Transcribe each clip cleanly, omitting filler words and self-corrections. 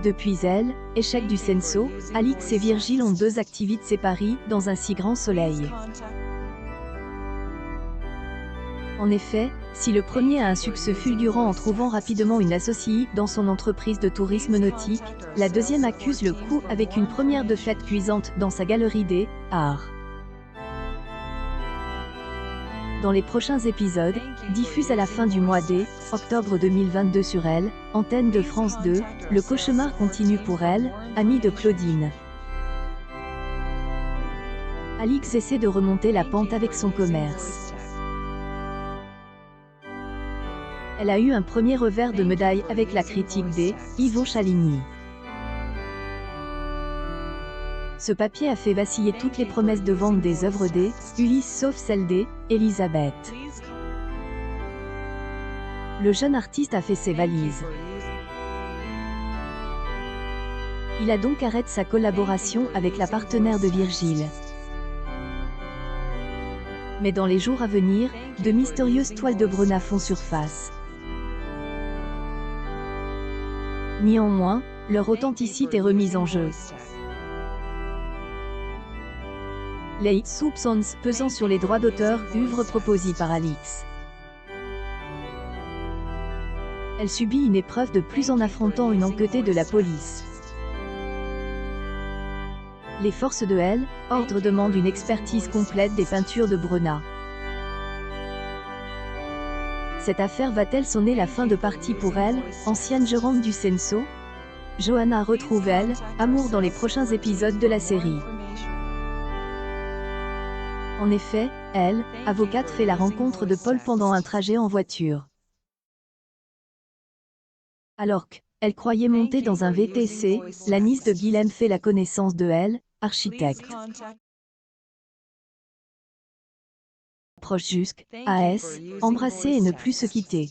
Depuis elle, échec du Censo, Alix et Virgile ont deux activités séparées dans un si grand soleil. En effet, si le premier a un succès fulgurant en trouvant rapidement une associée dans son entreprise de tourisme nautique, la deuxième accuse le coup avec une première défaite cuisante dans sa galerie des arts. Dans les prochains épisodes, diffusés à la fin du mois d'octobre 2022 sur Elle, antenne de France 2, le cauchemar continue pour elle, amie de Claudine. Alix essaie de remonter la pente avec son commerce. Elle a eu un premier revers de médaille avec la critique d'Yvon Chaligny. Ce papier a fait vaciller toutes les promesses de vente des œuvres d'Ulysse sauf celle d'Elisabeth. Le jeune artiste a fait ses valises. Il a donc arrêté sa collaboration avec la partenaire de Virgile. Mais dans les jours à venir, de mystérieuses toiles de Brenna font surface. Néanmoins, leur authenticité est remise en jeu. Les soupçons pesant sur les droits d'auteur œuvres proposées par Alix. Elle subit une épreuve de plus en affrontant une enquêtée de la police. Les forces de l'ordre demandent une expertise complète des peintures de Brenna. Cette affaire va-t-elle sonner la fin de partie pour elle, ancienne gérante du Censo? Johanna retrouve amour dans les prochains épisodes de la série. En effet, avocate fait la rencontre de Paul pendant un trajet en voiture. Alors qu'elle croyait monter dans un VTC, la nièce de Guilhem fait la connaissance de architecte. Proche jusqu'à embrasser et ne plus se quitter.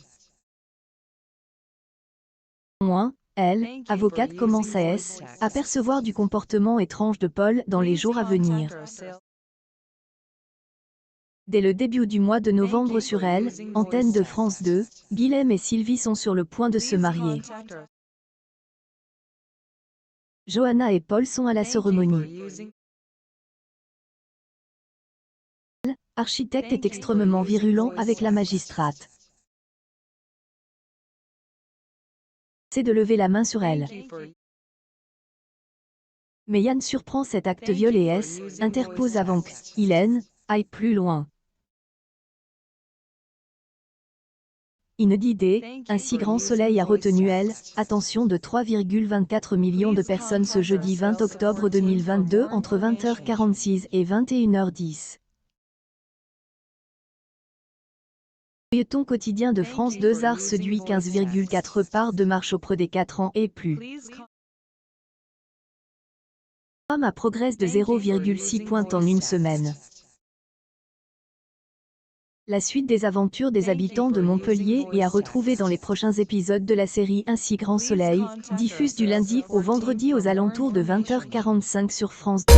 Néanmoins, avocate commence à apercevoir du comportement étrange de Paul dans les jours à venir. Dès le début du mois de novembre sur antenne de France 2, Guilhem et Sylvie sont sur le point de se marier. Johanna et Paul sont à la cérémonie. Architecte est extrêmement virulent avec la magistrate. C'est de lever la main sur elle. Mais Yann surprend cet acte viol et interpose avant qu'Hélène aille plus loin. Inédité, un si grand soleil a retenu attention de 3,24 millions de personnes ce jeudi 20 octobre 2022 entre 20h46 et 21h10. Feuilleton quotidien de France 2 Arts séduit 15,4 parts de marche auprès des 4 ans et plus. Femme a progresse de 0,6 points en une semaine. La suite des aventures des habitants de Montpellier est à retrouver dans les prochains épisodes de la série Un si grand soleil, diffuse du lundi au vendredi aux alentours de 20h45 sur France 2.